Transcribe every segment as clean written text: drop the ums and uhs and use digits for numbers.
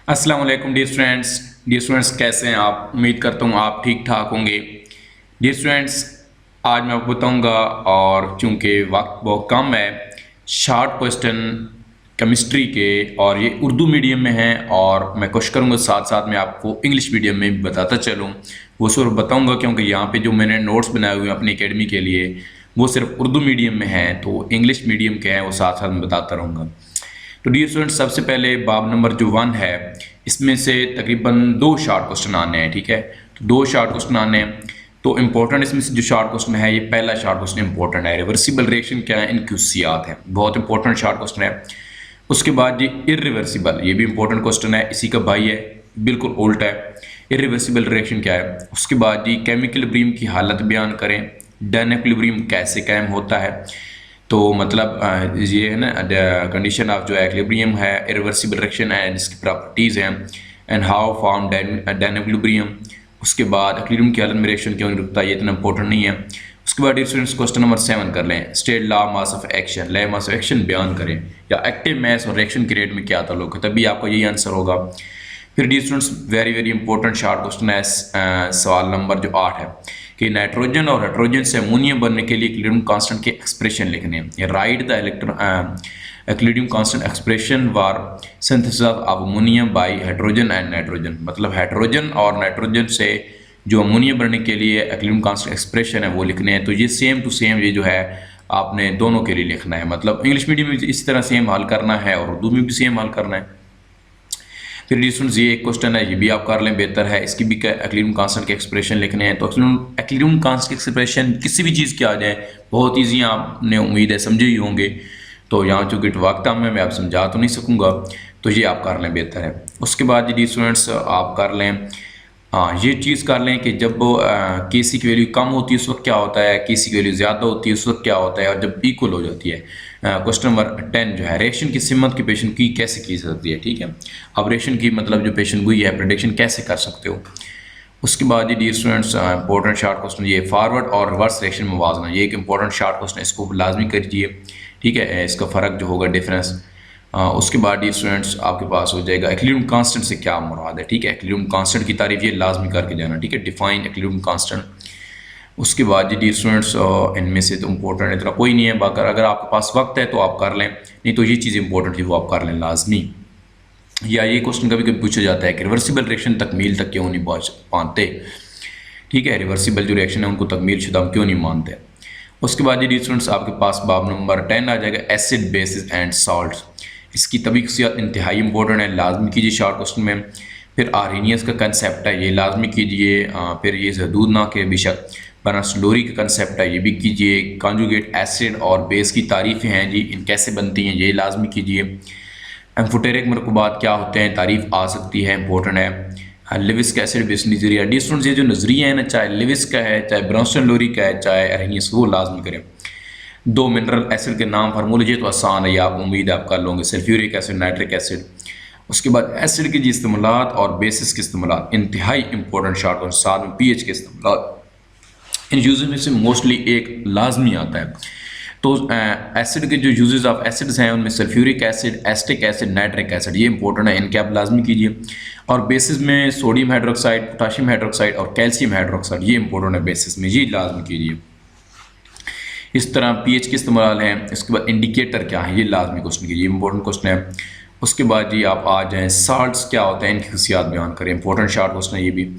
अस्सलाम वालेकुम dear students कैसे हैं आप। उम्मीद करता हूँ आप ठीक ठाक होंगे। डियर स्टूडेंट्स आज मैं आपको बताऊँगा, और चूँकि वक्त बहुत कम है, शॉर्ट क्वेश्चन केमिस्ट्री के, और ये उर्दू मीडियम में हैं, और मैं कोशिश करूँगा साथ साथ में आपको इंग्लिश मीडियम में भी बताता चलूँ। वो सिर्फ बताऊँगा क्योंकि यहाँ पे जो मैंने नोट्स बनाए हुए हैं अपनी एकेडमी के लिए वो सिर्फ उर्दू मीडियम में हैं, तो इंग्लिश मीडियम के हैं वो साथ साथ में बताता रहूँगा। तो डियर स्टूडेंट सबसे पहले बाब नंबर जो 1 है इसमें से तकरीबन 2 शॉर्ट क्वेश्चन आने हैं। ठीक है, तो 2 शॉर्ट क्वेश्चन आने हैं। तो इम्पोर्टेंट इसमें से जो शॉर्ट क्वेश्चन है, ये पहला शॉर्ट क्वेश्चन इंपॉर्टेंट है, रिवर्सिबल रिएक्शन क्या है, इनक्यूसियात है, बहुत इंपॉर्टेंट शॉर्ट क्वेश्चन है। उसके बाद ये इरिवर्सिबल, ये भी इंपॉर्टेंट क्वेश्चन है, इसी का भाई है, बिल्कुल उल्टा है। इरिवर्सिबल रिएक्शन क्या है। उसके बाद ये केमिकल इक्विलिब्रियम की हालत बयान करें, डन इक्विलिब्रियम कैसे कायम होता है। तो मतलब ये है ना कंडीशन ऑफ जो इक्विलिब्रियम है, इरिवर्सिबल रिएक्शन है, जिसकी प्रॉपर्टीज़ हैं, and how found done equilibrium. उसके बाद इक्विलिब्रियम की हालत में रिएक्शन क्यों नहीं रुकता, ये इतना इंपॉर्टेंट नहीं है। उसके बाद स्टूडेंट्स क्वेश्चन नंबर 7 कर लें, state law mass of action, law mass of action बयान करें, या एक्टिव मास और रिएक्शन के रेट में क्या ताल्लुक है, तभी आपका यही आंसर होगा। फिर D students very very important short question है, सवाल नंबर जो 8 है कि नाइट्रोजन और हाइड्रोजन से अमोनियम बनने के लिए इक्विलिब्रियम कांस्टेंट के एक्सप्रेशन लिखने हैं। Right the equilibrium constant expression for synthesis of ammonium bye hydrogen and nitrogen. मतलब हाइड्रोजन और नाइट्रोजन से जो अमोनियम बनने के लिए इक्विलिब्रियम कांस्टेंट एक्सप्रेशन है वो लिखने हैं। तो ये सेम टू सेम ये जो है आपने दोनों के लिए लिखना है, मतलब इंग्लिश मीडियम में इसी तरह सेम हल करना है और उर्दू में भी सेम हल करना है। फिर स्टूडेंट्स ये एक क्वेश्चन है, ये भी आप कर लें, बेहतर है, इसकी भी इक्विलिब्रियम कांस्टेंट के एक्सप्रेशन लिखने हैं। तो इक्विलिब्रियम कांस्टेंट के एक्सप्रेशन किसी भी चीज़ के आ जाए बहुत ईजी, आपने उम्मीद है समझे ही होंगे। तो यहाँ चूँकि वक्त कम है मैं आप समझा तो नहीं सकूँगा, तो ये आप कर लें, बेहतर है। उसके बाद जी स्टूडेंट्स आप कर लें, ये चीज़ कर लें कि जब केसी की वैल्यू कम होती है उस वक्त क्या होता है, केसी की वैल्यू ज़्यादा होती है उस वक्त क्या होता है, और जब इक्वल हो जाती है। क्वेश्चन नंबर 10 जो है रिएक्शन की सिमत की पेशन की कैसे की सकती है। ठीक है, अब रिएक्शन की मतलब जो पेशन गोई है प्रेडिक्शन कैसे कर सकते हो। उसके बाद ये dear students important short question, ये फॉरवर्ड और रिवर्स रिएक्शन में मुवाजना, ये एक इंपॉर्टेंट शॉर्ट क्वेश्चन है, इसको लाजमी करिए। ठीक है, इसका फ़र्क जो होगा डिफरेंस। उसके बाद ये स्टूडेंट्स आपके पास हो जाएगा इक्विलिब्रियम कांस्टेंट से क्या मुराद है। ठीक है, इक्विलिब्रियम कांस्टेंट की तारीफ ये लाजमी करके जाना। ठीक है, डिफाइन इक्विलिब्रियम कांस्टेंट। उसके बाद जी स्टूडेंट्स इनमें से तो इंपॉर्टेंट इतना कोई नहीं है, बाकी अगर आपके पास वक्त है तो आप कर लें, नहीं तो ये चीज़ इंपॉर्टेंट थी वो आप कर लें लाजमी। या ये क्वेश्चन कभी कभी पूछा जाता है कि रिवर्सिबल रिएक्शन तकमील तक क्यों नहीं पहुँच पाते। ठीक है, रिवर्सिबल जो रिएक्शन है उनको तकमील शुदा हम क्यों नहीं मानते। उसके बाद जी स्टूडेंट्स आपके पास बाब नंबर 10 आ जाएगा, एसिड बेसिस एंड सॉल्ट। इसकी तभी खसूसियात इंतहाई इंपॉर्टेंट है, लाजमी कीजिए शॉर्ट क्वेश्चन में। फिर आर्हेनियस का कंसेप्ट है, ये लाजमी कीजिए। फिर ये जदूद ना के बेशक बनास्लोरी का कंसेप्ट है, ये भी कीजिए। कॉन्जुगेट एसिड और बेस की तारीफ़ें हैं जी, इन कैसे बनती हैं ये लाजमी कीजिए। एम्फोटेरिक मरकबात क्या होते हैं, तारीफ़ आ सकती है, इंपॉर्टेंट है। लिविस का एसिड बेस नज़रिया, डी स्टूडेंट्स ये जो नज़रिया है ना, चाहे लिविस का है, चाहे ब्राउनस्टन-लोरी का है, चाहे आर्हेनियस, वो लाजमी करें। 2 मिनरल एसिड के नाम फार्मूले, ये तो आसान है, आप उम्मीद आप कर लोगे, सल्फ्यूरिक एसिड, नाइट्रिक एसिड। उसके बाद एसिड के जी इस्तेमालात और बेसिस के इस्तेमालात इंतहाई इंपॉर्टेंट शॉर्ट और साथ में पीएच के इस्तेमालात, इन यूजेस में से मोस्टली एक लाजमी आता है। तो एसिड के जो यूजेस ऑफ एसिड्स हैं उनमें sulphuric acid, acetic acid, nitric acid, ये इंपॉर्टेंट है, इनके आप लाजमी कीजिए। और बेसिस में सोडियम हाइड्रोक्साइड, पोटाशियम हाइड्रोक्साइड और कैल्शियम हाइड्रोक्साइड, ये इंपॉर्टेंट है बेसिस में, ये लाजमी कीजिए। इस तरह पीएच के इस्तेमाल हैं। इसके बाद इंडिकेटर क्या है, ये लाजमी क्वेश्चन कीजिए, इंपॉर्टेंट क्वेश्चन है। उसके बाद जी आप आ जाएँ, साल्ट्स क्या होते हैं, इनकी खसूसियात बयान करें, इंपॉर्टेंट शॉर्ट क्वेश्चन है ये भी।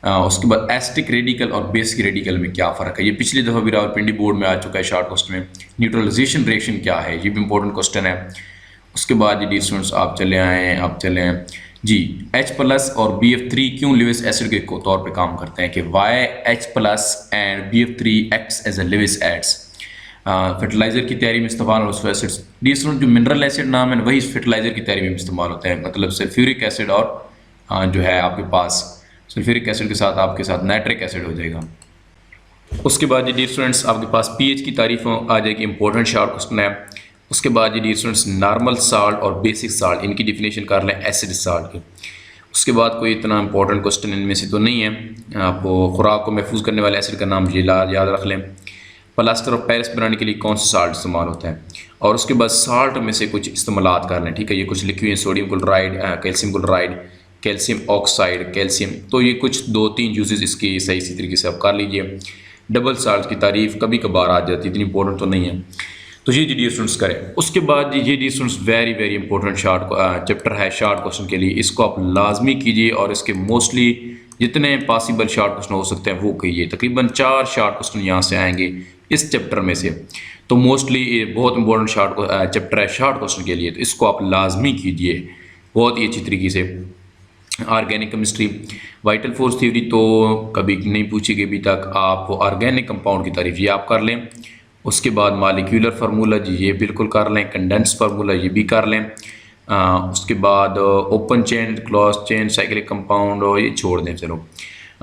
उसके बाद एस्टिक रेडिकल और बेसिक रेडिकल में क्या फ़र्क है, ये पिछली दफ़ा भी रावलपिंडी बोर्ड में आ चुका है शॉर्ट क्वेश्चन में। न्यूट्रलाइजेशन रिएक्शन क्या है, ये भी इंपॉर्टेंट क्वेश्चन है। उसके बाद जी डी स्टूडेंट्स आप चले आएँ जी, H+ और BF3 क्यों लिविस एसिड के तौर पे काम करते हैं, कि why H+ and BF3 acts as a Lewis acids. Fertilizer की तैयारी में इस्तेमाल और एसिड्स, डी स्टूडेंट जो मिनरल एसिड नाम है वही फर्टिलाइज़र की तैयारी में इस्तेमाल होता है, मतलब सल्फ्यूरिक एसिड और जो है आपके पास सल्फ्यूरिक एसिड के साथ आपके साथ नाइट्रिक एसिड हो जाएगा। उसके बाद जी स्टूडेंट्स आपके पास पीएच की तारीफ आ जाएगी, इंपॉर्टेंट शॉर्ट क्वेश्चन है। उसके बाद जी स्टूडेंट्स नॉर्मल साल्ट और बेसिक साल्ट, इनकी डिफिनेशन कर लें एसिड साल्ट की। उसके बाद कोई इतना इंपॉर्टेंट क्वेश्चन इनमें से तो नहीं है। आपको खुराक को महफूज करने वाले एसिड का नाम ये याद रख लें। प्लास्टर ऑफ पेरिस बनाने के लिए कौन सा साल्ट इस्तेमाल होता है। और उसके बाद साल्ट में से कुछ इस्तेमालात कर लें, ठीक है। ये कुछ लिखी हुई है, sodium chloride, calcium chloride, calcium oxide, calcium, तो ये कुछ 2-3 यूजेस इसकी सही इसी तरीके से आप कर लीजिए। डबल साल्ट की तारीफ कभी कभार आ जाती है, इतनी इंपॉर्टेंट तो नहीं है, तो ये डियर स्टूडेंट्स करें। उसके बाद ये dear students very very important short chapter है शार्ट क्वेश्चन के लिए, इसको आप लाजमी कीजिए और इसके मोस्टली जितने पॉसिबल शार्ट क्वेश्चन हो सकते हैं वो कीजिए। तकरीबन 4 शार्ट क्वेश्चन यहाँ से आएंगे इस चैप्टर में से, तो मोस्टली ये बहुत इंपॉर्टेंट शार्ट चैप्टर है शार्ट क्वेश्चन के लिए, तो इसको आप लाजमी कीजिए बहुत ही अच्छी तरीके से। Organic chemistry, vital force theory तो कभी नहीं पूछी गई अभी तक, आप ऑर्गेनिक कंपाउंड की तारीफ ये आप कर लें। उसके बाद मालिक्यूलर फार्मूला जी ये बिल्कुल कर लें, कंडेंस फार्मूला ये भी कर लें। उसके बाद open chain, close chain, cyclic compound और ये छोड़ दें, चलो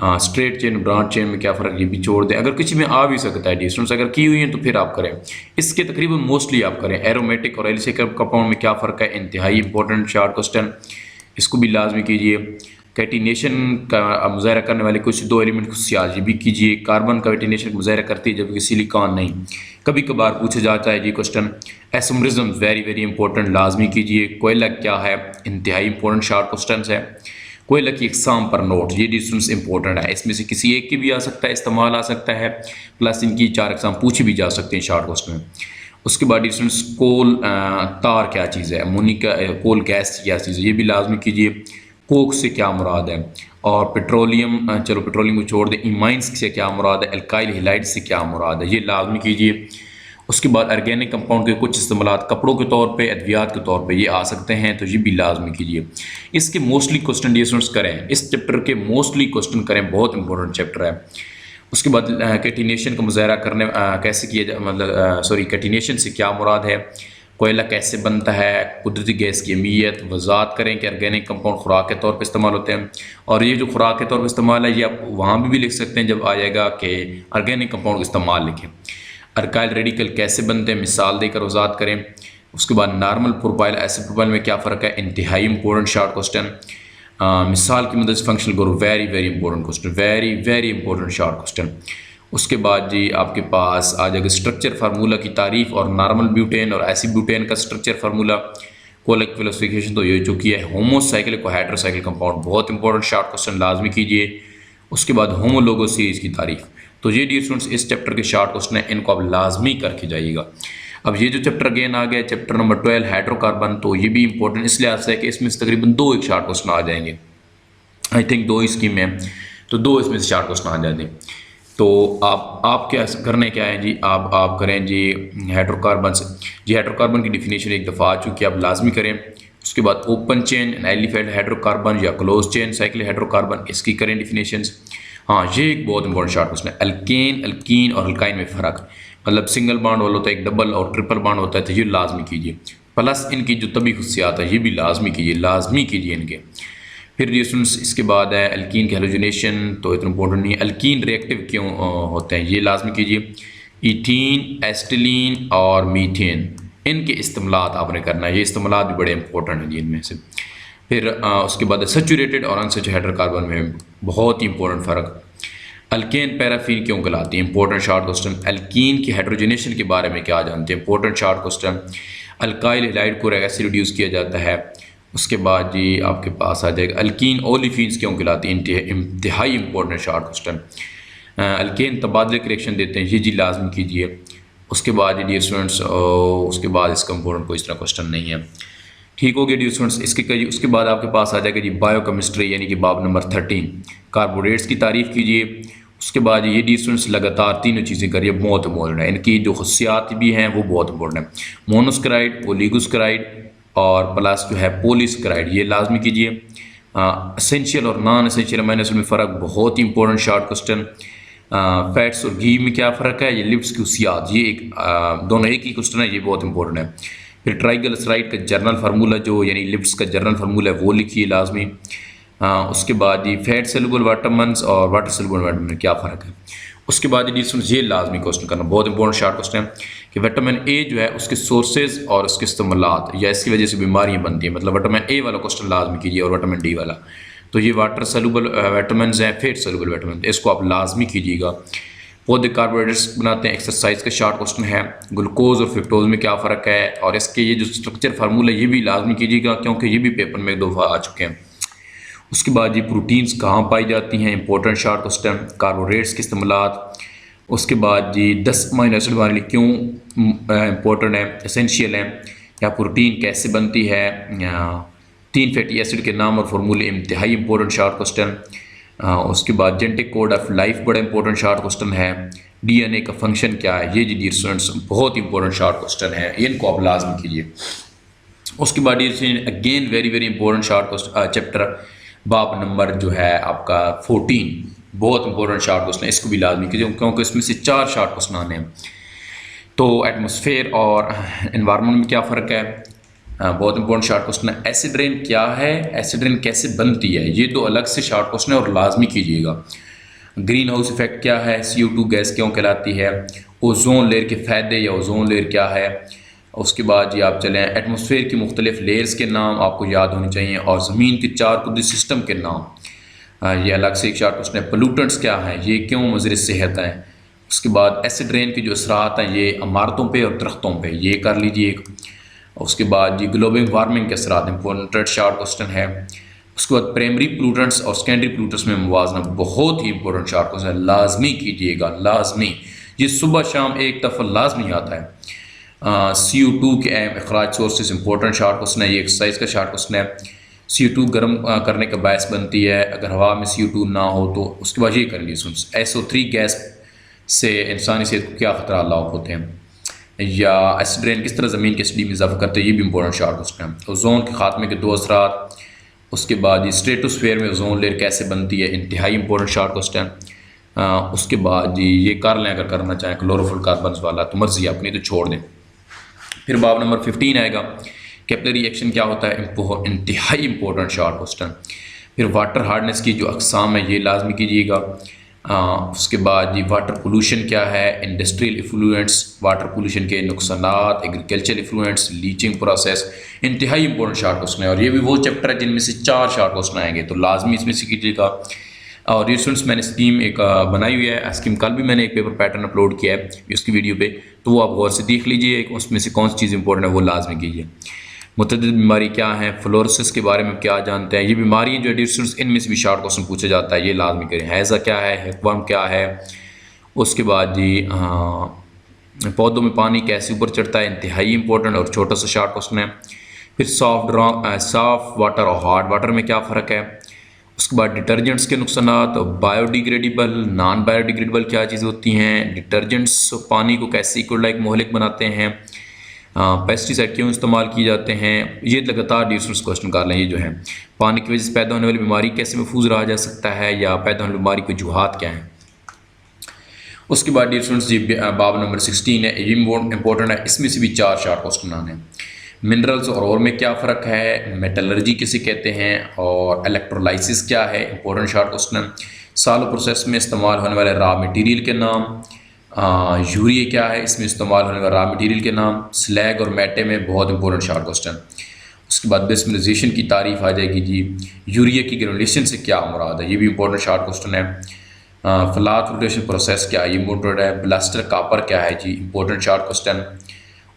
स्ट्रेट चेन, ब्रांच चेन में क्या फ़र्क ये भी छोड़ दें। अगर किसी में आ भी सकता है डिस्टेंस, अगर की हुई है तो फिर आप करें इसके तकरीबन मोस्टली आप करें। एरोमेटिक और एलिसिक कंपाउंड में क्या फ़र्क है, इंतहाई इंपॉर्टेंट शार्ट क्वेश्चन, इसको भी लाजमी कीजिए। कैटिनेशन का मुज़ाहरा करने वाले कुछ 2 एलिमेंट खुशियात ये भी कीजिए। कार्बन का कैटिनेशन का मुज़ाहरा करती है जबकि सिलिकॉन नहीं, कभी कभार पूछा जाता है जी क्वेश्चन। एसोमरिज्म वेरी वेरी इंपॉर्टेंट, लाजमी कीजिए। कोयला क्या है, इंतहाई इंपॉर्टेंट शार्ट क्वेश्चन है। कोयला की इकसाम पर नोट, ये डिस्टेंस इंपॉर्टेंट है, इसमें से किसी एक की भी आ सकता है, इस्तेमाल आ सकता है, प्लस इनकी 4 इकसाम पूछी भी जा सकते हैं शार्ट क्वेश्चन में। उसके बाद डिस्टेंस कोल तार क्या चीज़ है, अमोनिया कोल गैस क्या चीज़ है, ये भी लाजमी कीजिए। कोक से क्या मुराद है, और पेट्रोलियम, चलो पेट्रोलियम को छोड़ दें, इमाइंस से क्या मुराद है, एल्काइल हैलाइड से क्या मुराद है, ये लाजमी कीजिए। उसके बाद ऑर्गेनिक कंपाउंड के कुछ इस्तेमालात कपड़ों के तौर पे, अद्वियात के तौर पे ये आ सकते हैं, तो ये भी लाजमी कीजिए। इसके मोस्टली क्वेश्चन डिस्टेंस करें, इस चैप्टर के मोस्टली क्वेश्चन करें, बहुत इंपॉर्टेंट चैप्टर है। उसके बाद कैटिनेशन का मुज़ाहरा करने कैसे किया जाए, मतलब सॉरी कैटिनेशन से क्या मुराद है, कोयला कैसे बनता है, कुदरती गैस की अहमियत, वजाहत करें कि ऑर्गेनिक कंपाउंड खुराक के तौर पे इस्तेमाल होते हैं। और ये जो खुराक के तौर पे इस्तेमाल है ये आप वहाँ भी लिख सकते हैं जब आ जाएगा कि ऑर्गेनिक कंपाउंड का इस्तेमाल लिखें। अर्काइल रेडिकल कैसे बनते हैं, मिसाल देकर वजाहत करें। उसके बाद नॉर्मल प्रोपाइल, एसिड प्रोपाइल में क्या फ़र्क है, इंतहाई इंपॉर्टेंट शार्ट क्वेश्चन। मिसाल की मदद से functional group, very very important question, very very important short question. उसके बाद जी आपके पास आ जाएगा स्ट्रक्चर फार्मूला की तारीफ और नॉर्मल ब्यूटेन और एसिड ब्यूटेन का स्ट्रक्चर फार्मूला, कोलिक क्लासिफिकेशन तो ये जो किया है। होमोसाइक्लिक और हाइड्रोसाइक्लिक कंपाउंड, बहुत इंपॉर्टेंट शार्ट क्वेश्चन, लाजमी कीजिए। उसके बाद होमोलोगो सीरीज की तारीफ, तो ये डियर स्टूडेंट्स इस चैप्टर के शार्ट क्वेश्चन है, इनको आप लाजमी करके जाइएगा। अब ये जो चैप्टर अगेन आ गया चैप्टर नंबर 12 हाइड्रोकार्बन, तो ये भी इंपॉर्टेंट इसलिए आता है कि इसमें से तकरीबन 2 एक शार्ट क्वेश्चन आ जाएंगे, आई थिंक 2 स्कीम में, तो 2 इसमें से शार्ट क्वेश्चन आ जाते हैं। तो आप क्या करने क्या है जी, आप करें जी हाइड्रोकार्बन से, जी हाइड्रोकार्बन की डिफिनेशन एक दफ़ा आ चुकी है, आप लाजमी करें। उसके बाद ओपन चेन एलिफेंट हाइड्रोकार्बन या क्लोज चेन साइक्लिक हाइड्रोकार्बन, इसकी करें डिफिनेशंस। हाँ, ये एक बहुत इंपॉर्टेंट शार्ट क्वेश्चन है। अल्केन, अल्कीन और अल्काइन में फ़र्क, मतलब सिंगल बॉन्ड वाला होता है, एक डबल और ट्रिपल बॉन्ड होता है, तो ये लाजमी कीजिए। प्लस इनकी जो तभी खुशियात है ये भी लाजमी कीजिए, लाजमी कीजिए इनके। फिर ये स्टूडेंट्स इसके बाद है अल्कीन के हेलोजिनेशन, तो इतना इंपॉर्टेंट नहीं है। अल्कीन रिएक्टिव क्यों होते हैं ये लाजमी कीजिए। ईथीन, एस्टिलीन और मीथेन, इनके इस्तेमालात आपने करना है, ये इस्तेमालात भी बड़े इंपॉर्टेंट हैं जी इनमें से। फिर उसके बाद सैचुरेटेड और अनसैचुरेटेड हाइड्रोकार्बन में बहुत ही इंपॉर्टेंट फ़र्क। अल्केन पैराफिन क्यों कहलाती है, इंपॉर्टेंट शार्ट क्वेश्चन। अल्कीन की हाइड्रोजनेशन के बारे में क्या जानते हैं, important short question. Alkyl halide को कैसे रिड्यूस किया जाता है। उसके बाद जी आपके पास आ जाएगा अल्कीन ओलिफिन्स क्यों कहलाती है, इंतहाई इंपॉर्टेंट शार्ट क्वेश्चन। अल्केन तबादले के रिएक्शन देते हैं, ये जी लाजमी कीजिए। उसके बाद डियर स्टूडेंट्स उसके बाद इसका इंपॉर्टेंट कोई इस तरह क्वेश्चन नहीं है, ठीक हो गया डियर स्टूडेंट्स। उसके बाद आपके पास आ जाएगा जी बायोकेमिस्ट्री यानी कि बाब नंबर 13, कार्बोरेट्स की तारीफ़ कीजिए। उसके बाद ये डियर स्टूडेंट्स लगातार तीनों चीज़ें करिए, बहुत इंपॉर्टेंट है, इनकी जो खसूसियात भी हैं वो बहुत इंपॉर्टेंट है। मोनोस्क्राइड, ओलिगोस्क्राइड और प्लस जो है पोलिस्क्राइड, ये लाजमी कीजिए। एसेंशियल और नॉन एसेंशियल अमीनो एसिड में फ़र्क, बहुत ही इंपॉर्टेंट शार्ट क्वेश्चन। फैट्स और घी में क्या फ़र्क है, ये लिप्स की खसूसियात, ये एक दोनों एक ही क्वेश्चन है, ये बहुत इंपॉर्टेंट है। फिर ट्राइग्लिसराइड का जर्नल फार्मूला जो यानी लिप्स का जर्नल फार्मूला है वो लिखिए लाजमी। उसके बाद ये फैट सेलुबल वाइटामिन्स और वाटर सेलुबल वाइटामिन में क्या फ़र्क है। उसके बाद ये लाजमी क्वेश्चन करना, बहुत इंपॉर्टेंट शार्ट क्वेश्चन है कि विटामिन ए जो है उसके सोर्सेज और उसके इस्तेमालात या इसकी वजह से बीमारियाँ बनती हैं, मतलब विटामिन ए वाला क्वेश्चन लाजमी कीजिए और विटामिन डी वाला। तो ये वाटर सेलुबल विटामिन हैं, फैट सेलुबल विटामिन, इसको आप लाजमी कीजिएगा। पौधे कार्बोहाइड्रेट्स बनाते हैं, एक्सरसाइज का शॉर्ट क्वेश्चन है। ग्लूकोज और फ्रुक्टोज में क्या फ़र्क है, और इसके ये जो स्ट्रक्चर फार्मूला ये भी लाजमी कीजिएगा क्योंकि ये भी पेपर में एक दफ़ा आ चुके हैं। उसके बाद जी प्रोटीन्स कहाँ पाई जाती हैं, इंपॉर्टेंट शॉर्ट क्वेश्चन। कार्बोहाइड्रेट्स के इस्तेमालात। उसके बाद जी 10 अमीनो एसिड हमारे लिए क्यों इम्पोर्टेंट है, एसेंशियल है, या प्रोटीन कैसे बनती है, 3 फैटी एसिड के नाम और फार्मूले इंतहाई इंपॉर्टेंट शॉर्ट क्वेश्चन। उसके बाद जेनेटिक कोड ऑफ लाइफ बड़ा इंपॉर्टेंट शॉर्ट क्वेश्चन है। डीएनए का फंक्शन क्या है, ये जी डियर स्टूडेंट्स बहुत इंपॉर्टेंट शॉर्ट क्वेश्चन है, इनको आप लाजमी कीजिए। उसके बाद ये again very very important short question chapter बाब नंबर जो है आपका 14, बहुत इंपॉर्टेंट शॉर्ट क्वेश्चन है, इसको भी लाजमी कीजिए क्योंकि इसमें से 4 शॉर्ट क्वेश्चन आने हैं। तो एटमॉस्फेयर और एनवायरनमेंट में क्या फ़र्क है, बहुत इंपॉर्टेंट शॉर्ट क्वेश्चन है। एसिड रेन क्या है, एसिड रेन कैसे बनती है, ये 2 अलग से शॉर्ट क्वेश्चन है और लाजमी कीजिएगा। ग्रीन हाउस इफेक्ट क्या है, CO2 गैस क्यों कहलाती है, ओजोन लेयर के फ़ायदे या ओजोन लेयर क्या है। उसके बाद ये आप चलें एटमॉस्फेयर की मुख्तलिफ लेयर्स के नाम आपको याद होने चाहिए, और ज़मीन के 4 कुदरती सिस्टम के नाम, ये अलग से एक शॉर्ट क्वेश्चन है। पोल्यूटेंट्स क्या हैं, ये क्यों मुज़र सेहत हैं। उसके बाद एसिड रेन के जो असरात हैं ये इमारतों पे और दरख्तों पे, ये कर लीजिए एक। उसके बाद जी ग्लोबल वार्मिंग के असरात इंपॉर्टेंट शॉर्ट क्वेश्चन है। उसके बाद प्राइमरी पोल्यूटेंट्स और सेकेंडरी पोल्यूटेंट्स में मुवाजना, बहुत ही इंपॉर्टेंट शॉर्ट क्वेश्चन है, लाजमी कीजिएगा, लाजमी, ये सुबह शाम एक दफ़ा लाजमी आता है। CO2 के अहम अखराज सोर्सेज इंपॉर्टेंट शॉर्ट क्वेश्चन है, ये एक्सरसाइज का शॉर्ट क्वेश्चन है। CO2 गर्म करने का बायस बनती है, अगर हवा में CO2 ना हो तो। उसके बाद ये कर लीजिए SO3 गैस से इंसानी सेहत को क्या ख़तरा लाक होते हैं, या एसिड रेन किस तरह ज़मीन के एसिडिटी में इजाफा करते हैं, ये भी इंपॉर्टेंट शॉर्ट क्वेश्चन है। ओजोन के खात्मे के 2 असरात। उसके बाद ये स्ट्रेटोस्फेयर में ओजोन लेयर कैसे बनती है, इंतहाई इंपॉर्टेंट शॉर्ट क्वेश्चन। उसके बाद जी ये कर लें अगर करना चाहें क्लोरोफ्लोरोकार्बन्स वाला, तो मर्जी अपनी, तो छोड़ दें। फिर बाब नंबर 15 आएगा, कैपिलरी रिएक्शन क्या होता है, इंतहाई इंपॉर्टेंट शॉर्ट क्वेश्चन। फिर वाटर हार्डनेस की जो अकसाम है ये लाजमी कीजिएगा। उसके बाद जी वाटर पोल्यूशन क्या है, इंडस्ट्रियल इफ्लुएंट्स, वाटर पोल्यूशन के नुकसानात, एग्रीकल्चर इफ्लुएंट्स, लीचिंग प्रोसेस, इंतहाई इंपॉर्टेंट शॉर्ट क्वेश्चन है। और ये भी वो चैप्टर है जिनमें से 4 शॉर्ट क्वेश्चन आएंगे, तो लाजमी इसमें से कीजिएगा। और ये स्टूडेंट्स मैंने स्कीम एक बनाई हुई है, स्कीम कल भी मैंने एक पेपर पैटर्न अपलोड किया है उसकी वीडियो पे, तो वो आप गौर से देख लीजिए, उसमें से कौन सी चीज़ इंपॉर्टेंट है वो लाजमी कीजिए। मुतअद्दिद बीमारी क्या है, फ्लोरोसिस के बारे में क्या जानते हैं, ये बीमारी जो है स्टूडेंट्स इनमें से भी शॉर्ट क्वेश्चन पूछा जाता है, ये लाजमी करें। हैज़ा क्या है, हिकवर्म क्या है। उसके बाद जी पौधों में पानी कैसे ऊपर चढ़ता है, इंतहाई इंपॉर्टेंट और छोटा सा शॉर्ट क्वेश्चन है। फिर सॉफ्ट वाटर और हार्ड वाटर में क्या फ़र्क है। उसके बाद डिटर्जेंट्स के नुकसानात, बायोडिग्रेडेबल नॉन बायोडिग्रेडेबल क्या चीज़ होती हैं, डिटर्जेंट्स पानी को कैसे इकोलाइक मोहलिक बनाते हैं, पेस्टिसाइड क्यों इस्तेमाल किए जाते हैं, ये लगातार डिस्टेंस क्वेश्चन कर लें। ये जो है पानी की वजह से पैदा होने वाली बीमारी कैसे महफूज रहा जा सकता है, या पैदा होने वाली बीमारी की वजूहात क्या हैं। उसके बाद डिस्टेंस जी बाब नंबर 16 है, ये इंपॉर्टेंट है, इसमें से भी 4 शॉर्ट क्वेश्चन आने हैं। मिनरल्स और ओर में क्या फ़र्क है, मेटलर्जी किसे कहते हैं, और इलेक्ट्रोलाइसिस क्या है, इंपॉर्टेंट शॉर्ट क्वेश्चन है। सालो प्रोसेस में इस्तेमाल होने वाले रॉ मटेरियल के नाम, यूरिया क्या है, इसमें इस्तेमाल होने वाले रॉ मटेरियल के नाम। स्लैग और मैटे में बहुत इंपॉर्टेंट शॉर्ट क्वेश्चन। उसके बाद बेस्मिलाइजेशन की तारीफ आ जाएगी जी, यूरिया की ग्रेनुलेशन से क्या मुराद है, ये भी इंपॉर्टेंट शॉर्ट क्वेश्चन है। फ्लाथ फ्लोटेशन प्रोसेस क्या है, ये इंपॉर्टेंट है। ब्लास्टर कापर क्या है जी, इंपॉर्टेंट शॉर्ट क्वेश्चन।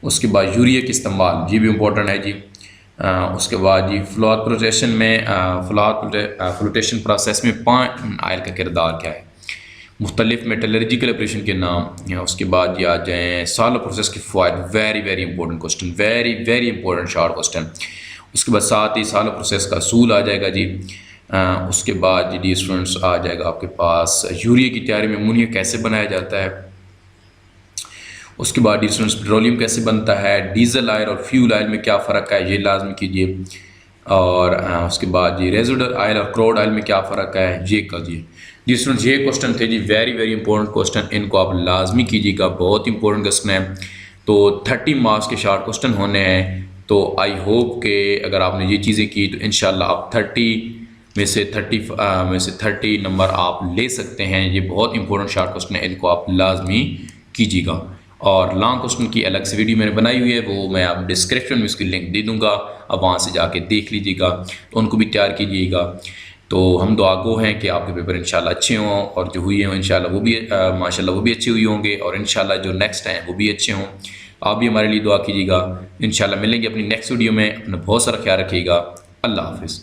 उसके बाद यूरिया के इस्तेमाल, ये भी इंपॉर्टेंट है जी। उसके बाद जी फ्लाथ फ्लोटेशन में फ्लोटेशन प्रोसेस में पाम आयल का किरदार क्या है। मुख्तलिफ मेटलर्जिकल ऑपरेशन के नाम। उसके बाद ये आ जाएँ सालो प्रोसेस के फ़वाइद, very very important question, very very important short question. उसके बाद साथ ही सालो प्रोसेस का असूल आ जाएगा जी। उसके बाद जी स्टूडेंट्स आ जाएगा आपके पास यूरिया की तैयारी में अमोनिया कैसे बनाया जाता है। उसके बाद स्टूडेंट्स पेट्रोलियम कैसे बनता है, डीजल ऑयल और फ्यूल ऑयल में क्या फ़र्क है, ये लाजमी कीजिए। और उसके बाद जी रेजिडुअल ऑयल और क्रूड ऑयल में क्या फ़र्क है, ये कीजिए। जी स्टूडेंट्स ये क्वेश्चन थे जी, वेरी वेरी इंपॉर्टेंट क्वेश्चन, इनको आप लाजमी कीजिएगा, बहुत इंपॉर्टेंट क्वेश्चन है। तो 30 मार्क्स के शॉर्ट क्वेश्चन होने हैं, तो आई होप कि अगर आपने ये चीज़ें की तो इंशाल्लाह आप 30 में से 30 नंबर आप ले सकते हैं। ये बहुत इंपॉर्टेंट शॉर्ट क्वेश्चन है, इनको आप लाजमी कीजिएगा। और लॉन्ग क्वेश्चन की अलग से वीडियो मैंने बनाई हुई है, वो मैं आप डिस्क्रिप्शन में उसकी लिंक दे दूँगा, आप वहाँ से जाके देख लीजिएगा, तो उनको भी तैयार कीजिएगा। तो हम दुआ गो हैं कि आपके पेपर इंशाल्लाह अच्छे हों, और जो हुए हों इंशाल्लाह वो भी माशाल्लाह वो भी अच्छे हुए होंगे, और इंशाल्लाह जो नेक्स्ट हैं वो भी अच्छे हों। आप भी हमारे लिए दुआ कीजिएगा। इंशाल्लाह मिलेंगे अपनी नेक्स्ट वीडियो में। अपना बहुत सारा ख्याल रखिएगा। अल्लाह हाफ़िज़।